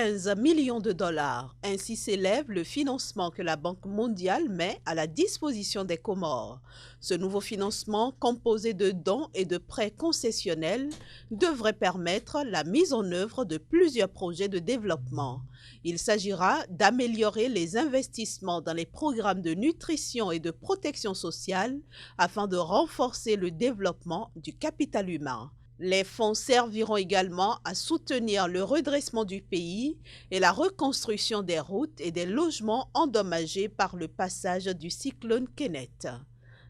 15 millions de dollars. Ainsi s'élève le financement que la Banque mondiale met à la disposition des Comores. Ce nouveau financement, composé de dons et de prêts concessionnels, devrait permettre la mise en œuvre de plusieurs projets de développement. Il s'agira d'améliorer les investissements dans les programmes de nutrition et de protection sociale afin de renforcer le développement du capital humain. Les fonds serviront également à soutenir le redressement du pays et la reconstruction des routes et des logements endommagés par le passage du cyclone Kenneth.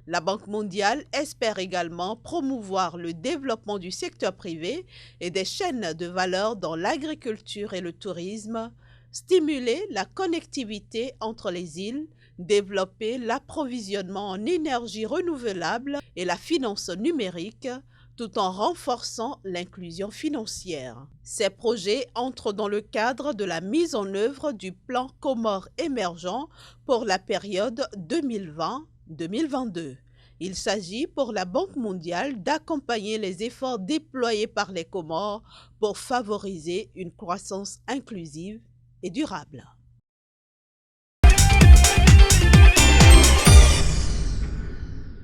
La Banque mondiale espère également promouvoir le développement du secteur privé et des chaînes de valeur dans l'agriculture et le tourisme, stimuler la connectivité entre les îles, développer l'approvisionnement en énergie renouvelable et la finance numérique, tout en renforçant l'inclusion financière. Ces projets entrent dans le cadre de la mise en œuvre du plan Comores émergent pour la période 2020-2022. Il s'agit pour la Banque mondiale d'accompagner les efforts déployés par les Comores pour favoriser une croissance inclusive et durable.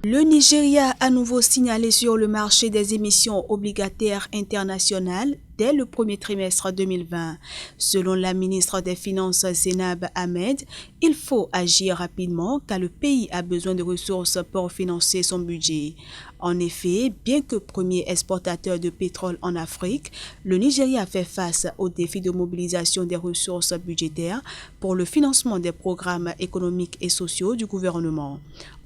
Le Nigeria a à nouveau signalé sur le marché des émissions obligataires internationales dès le premier trimestre 2020. Selon la ministre des Finances Zainab Ahmed, il faut agir rapidement car le pays a besoin de ressources pour financer son budget. En effet, bien que premier exportateur de pétrole en Afrique, le Nigeria fait face au défi de mobilisation des ressources budgétaires pour le financement des programmes économiques et sociaux du gouvernement.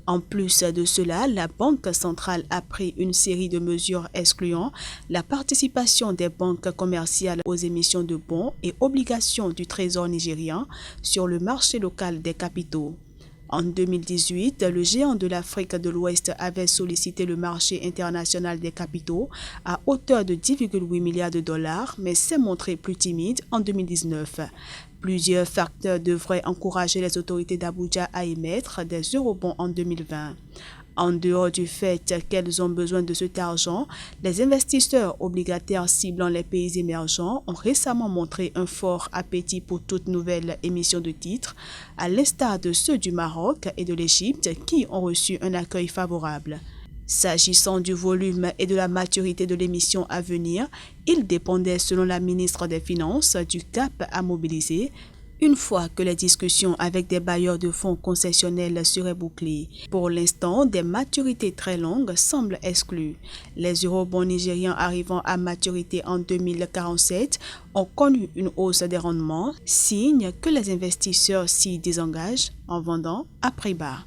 En plus de cela, la Banque centrale a pris une série de mesures excluant la participation des banques commerciales aux émissions de bons et obligations du Trésor nigérian sur le marché local des capitaux. En 2018, le géant de l'Afrique de l'Ouest avait sollicité le marché international des capitaux à hauteur de 10,8 milliards de dollars, mais s'est montré plus timide en 2019. Plusieurs facteurs devraient encourager les autorités d'Abuja à émettre des eurobonds en 2020. En dehors du fait qu'elles ont besoin de cet argent, les investisseurs obligataires ciblant les pays émergents ont récemment montré un fort appétit pour toute nouvelle émission de titres, à l'instar de ceux du Maroc et de l'Égypte qui ont reçu un accueil favorable. S'agissant du volume et de la maturité de l'émission à venir, il dépendait selon la ministre des Finances du cap à mobiliser une fois que les discussions avec des bailleurs de fonds concessionnels seraient bouclées. Pour l'instant, des maturités très longues semblent exclues. Les eurobonds nigérians arrivant à maturité en 2047 ont connu une hausse des rendements, signe que les investisseurs s'y désengagent en vendant à prix bas.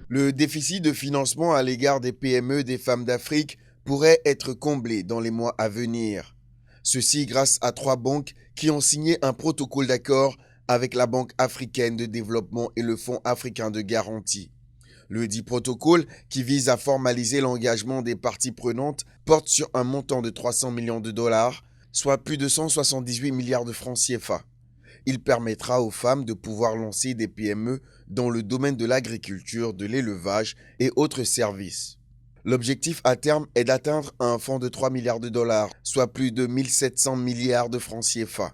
Le déficit de financement à l'égard des PME des femmes d'Afrique pourrait être comblé dans les mois à venir. Ceci grâce à 3 banques qui ont signé un protocole d'accord avec la Banque africaine de développement et le Fonds africain de garantie. Le dit protocole, qui vise à formaliser l'engagement des parties prenantes, porte sur un montant de 300 millions de dollars, soit plus de 178 milliards de francs CFA. Il permettra aux femmes de pouvoir lancer des PME dans le domaine de l'agriculture, de l'élevage et autres services. L'objectif à terme est d'atteindre un fonds de 3 milliards de dollars, soit plus de 1700 milliards de francs CFA.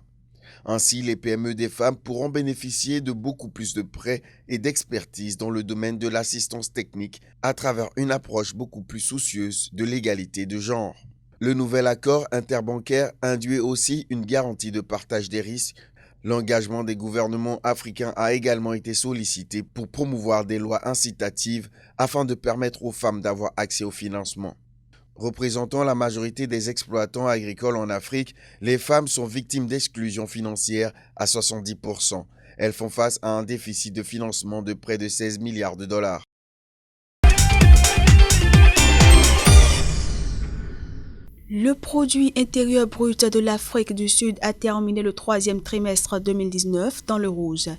Ainsi, les PME des femmes pourront bénéficier de beaucoup plus de prêts et d'expertise dans le domaine de l'assistance technique à travers une approche beaucoup plus soucieuse de l'égalité de genre. Le nouvel accord interbancaire induit aussi une garantie de partage des risques. L'engagement des gouvernements africains a également été sollicité pour promouvoir des lois incitatives afin de permettre aux femmes d'avoir accès au financement. Représentant la majorité des exploitants agricoles en Afrique, les femmes sont victimes d'exclusion financière à 70%. Elles font face à un déficit de financement de près de 16 milliards de dollars. Le produit intérieur brut de l'Afrique du Sud a terminé le 3e trimestre 2019 dans le rouge.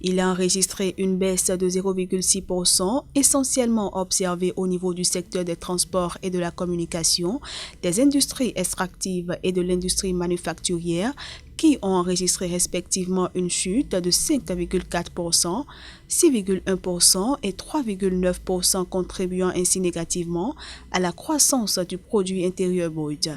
Il a enregistré une baisse de 0,6%, essentiellement observée au niveau du secteur des transports et de la communication, des industries extractives et de l'industrie manufacturière, qui ont enregistré respectivement une chute de 5,4%, 6,1% et 3,9%, contribuant ainsi négativement à la croissance du produit intérieur brut.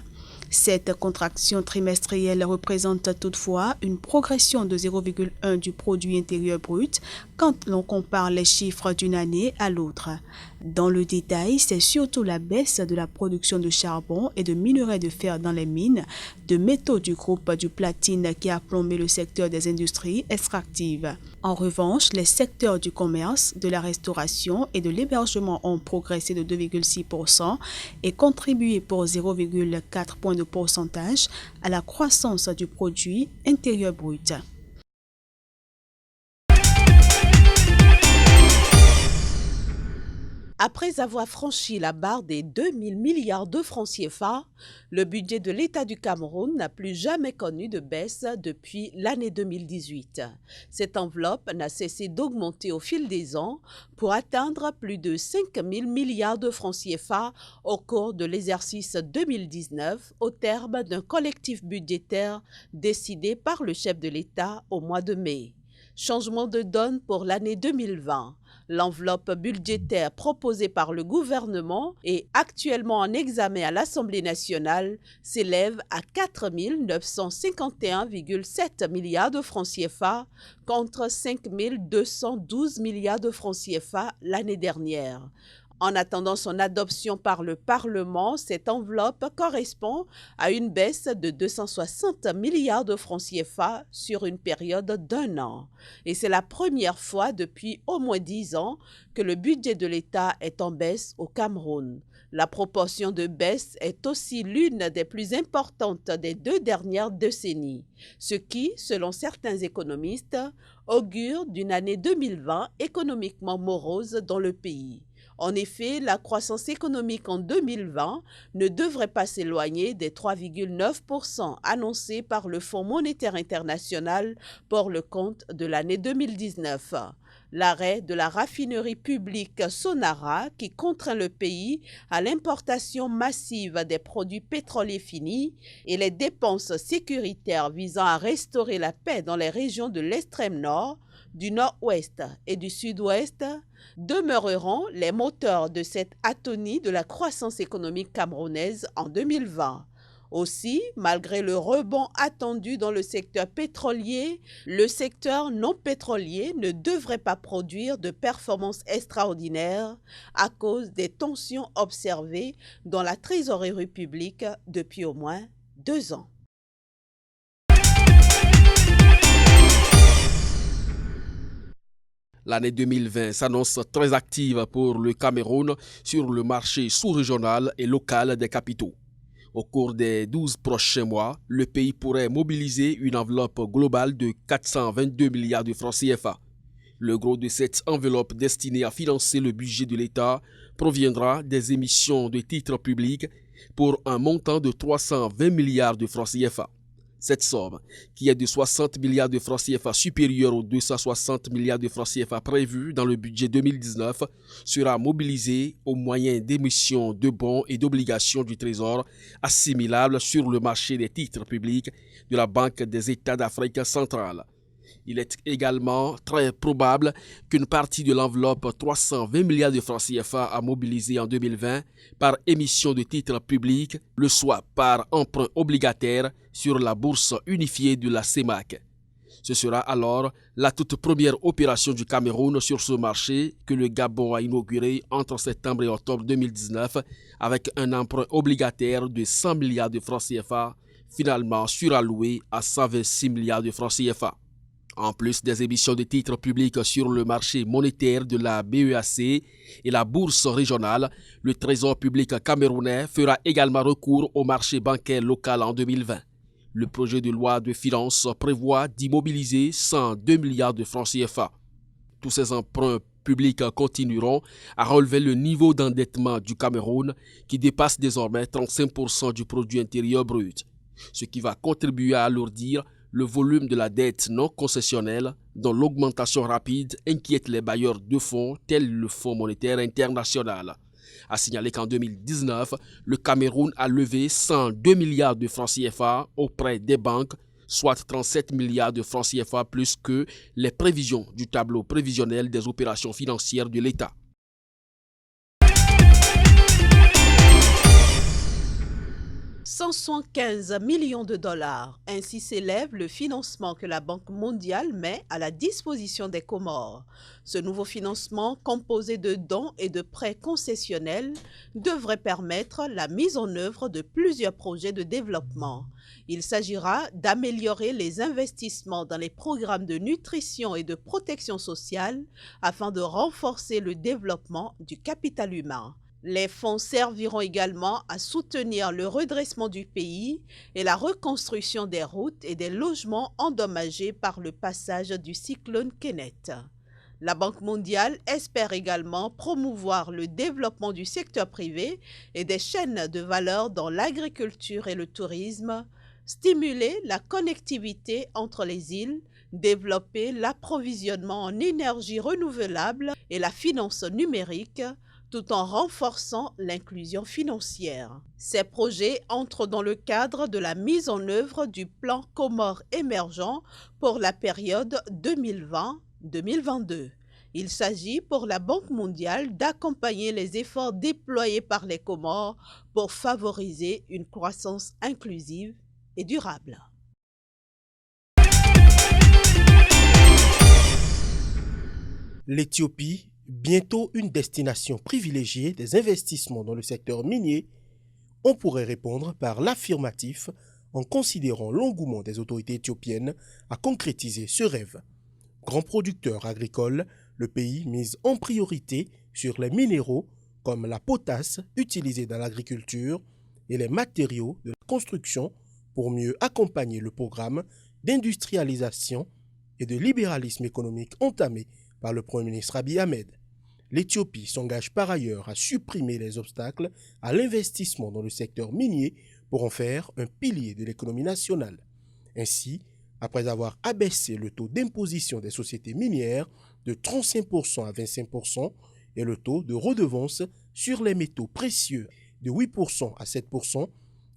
Cette contraction trimestrielle représente toutefois une progression de 0,1 du produit intérieur brut quand l'on compare les chiffres d'une année à l'autre. Dans le détail, c'est surtout la baisse de la production de charbon et de minerais de fer dans les mines, de métaux du groupe du platine qui a plombé le secteur des industries extractives. En revanche, les secteurs du commerce, de la restauration et de l'hébergement ont progressé de 2,6% et contribué pour 0,4 points de pourcentage à la croissance du produit intérieur brut. Après avoir franchi la barre des 2000 milliards de francs CFA, le budget de l'État du Cameroun n'a plus jamais connu de baisse depuis l'année 2018. Cette enveloppe n'a cessé d'augmenter au fil des ans pour atteindre plus de 5000 milliards de francs CFA au cours de l'exercice 2019 au terme d'un collectif budgétaire décidé par le chef de l'État au mois de mai. Changement de donne pour l'année 2020. L'enveloppe budgétaire proposée par le gouvernement et actuellement en examen à l'Assemblée nationale s'élève à 4 951,7 milliards de francs CFA contre 5 212 milliards de francs CFA l'année dernière. En attendant son adoption par le Parlement, cette enveloppe correspond à une baisse de 260 milliards de francs CFA sur une période d'un an. Et c'est la première fois depuis au moins 10 ans que le budget de l'État est en baisse au Cameroun. La proportion de baisse est aussi l'une des plus importantes des 2 dernières décennies, ce qui, selon certains économistes, augure d'une année 2020 économiquement morose dans le pays. En effet, la croissance économique en 2020 ne devrait pas s'éloigner des 3,9% annoncés par le Fonds monétaire international pour le compte de l'année 2019. L'arrêt de la raffinerie publique Sonara, qui contraint le pays à l'importation massive des produits pétroliers finis, et les dépenses sécuritaires visant à restaurer la paix dans les régions de l'extrême nord, du nord-ouest et du sud-ouest, demeureront les moteurs de cette atonie de la croissance économique camerounaise en 2020. Aussi, malgré le rebond attendu dans le secteur pétrolier, le secteur non pétrolier ne devrait pas produire de performances extraordinaires à cause des tensions observées dans la trésorerie publique depuis au moins 2 ans. L'année 2020 s'annonce très active pour le Cameroun sur le marché sous-régional et local des capitaux. Au cours des 12 prochains mois, le pays pourrait mobiliser une enveloppe globale de 422 milliards de francs CFA. Le gros de cette enveloppe destinée à financer le budget de l'État proviendra des émissions de titres publics pour un montant de 320 milliards de francs CFA. Cette somme, qui est de 60 milliards de francs CFA supérieure aux 260 milliards de francs CFA prévus dans le budget 2019, sera mobilisée au moyen d'émissions de bons et d'obligations du Trésor assimilables sur le marché des titres publics de la Banque des États d'Afrique centrale. Il est également très probable qu'une partie de l'enveloppe 320 milliards de francs CFA à mobiliser en 2020 par émission de titres publics le soit par emprunt obligataire sur la bourse unifiée de la CEMAC. Ce sera alors la toute première opération du Cameroun sur ce marché que le Gabon a inauguré entre septembre et octobre 2019 avec un emprunt obligataire de 100 milliards de francs CFA finalement suralloué à 126 milliards de francs CFA. En plus des émissions de titres publics sur le marché monétaire de la BEAC et la bourse régionale, le Trésor public camerounais fera également recours au marché bancaire local en 2020. Le projet de loi de finances prévoit d'immobiliser 102 milliards de francs CFA. Tous ces emprunts publics continueront à relever le niveau d'endettement du Cameroun qui dépasse désormais 35% du produit intérieur brut, ce qui va contribuer à alourdir le volume de la dette non concessionnelle dont l'augmentation rapide inquiète les bailleurs de fonds tels le Fonds monétaire international. A signaler qu'en 2019, le Cameroun a levé 102 milliards de francs CFA auprès des banques, soit 37 milliards de francs CFA plus que les prévisions du tableau prévisionnel des opérations financières de l'État. « 175 millions de dollars. Ainsi s'élève le financement que la Banque mondiale met à la disposition des Comores. Ce nouveau financement, composé de dons et de prêts concessionnels, devrait permettre la mise en œuvre de plusieurs projets de développement. Il s'agira d'améliorer les investissements dans les programmes de nutrition et de protection sociale afin de renforcer le développement du capital humain. Les fonds serviront également à soutenir le redressement du pays et la reconstruction des routes et des logements endommagés par le passage du cyclone Kenneth. La Banque mondiale espère également promouvoir le développement du secteur privé et des chaînes de valeur dans l'agriculture et le tourisme, stimuler la connectivité entre les îles, développer l'approvisionnement en énergie renouvelable et la finance numérique, tout en renforçant l'inclusion financière. Ces projets entrent dans le cadre de la mise en œuvre du plan Comores émergent pour la période 2020-2022. Il s'agit pour la Banque mondiale d'accompagner les efforts déployés par les Comores pour favoriser une croissance inclusive et durable. L'Éthiopie, bientôt une destination privilégiée des investissements dans le secteur minier, on pourrait répondre par l'affirmatif en considérant l'engouement des autorités éthiopiennes à concrétiser ce rêve. Grand producteur agricole, le pays mise en priorité sur les minéraux comme la potasse utilisée dans l'agriculture et les matériaux de la construction pour mieux accompagner le programme d'industrialisation et de libéralisme économique entamé par le Premier ministre Abiy Ahmed. L'Éthiopie s'engage par ailleurs à supprimer les obstacles à l'investissement dans le secteur minier pour en faire un pilier de l'économie nationale. Ainsi, après avoir abaissé le taux d'imposition des sociétés minières de 35% à 25% et le taux de redevance sur les métaux précieux de 8% à 7%,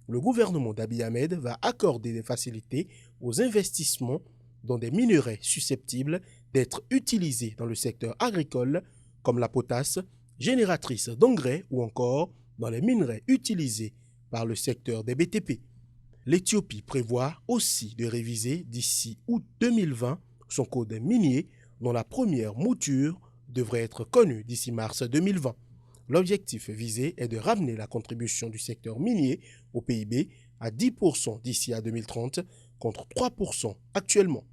le gouvernement d'Abiy Ahmed va accorder des facilités aux investissements dans des minerais susceptibles d'être utilisés dans le secteur agricole comme la potasse, génératrice d'engrais ou encore dans les minerais utilisés par le secteur des BTP. L'Éthiopie prévoit aussi de réviser d'ici août 2020 son code minier dont la première mouture devrait être connue d'ici mars 2020. L'objectif visé est de ramener la contribution du secteur minier au PIB à 10% d'ici à 2030 contre 3% actuellement.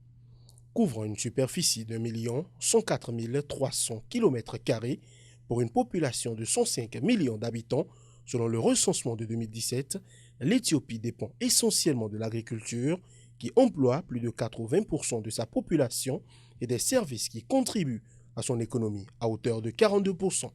Couvrant une superficie de 1 104 300 km² pour une population de 105 millions d'habitants, selon le recensement de 2017, l'Éthiopie dépend essentiellement de l'agriculture qui emploie plus de 80% de sa population et des services qui contribuent à son économie à hauteur de 42%.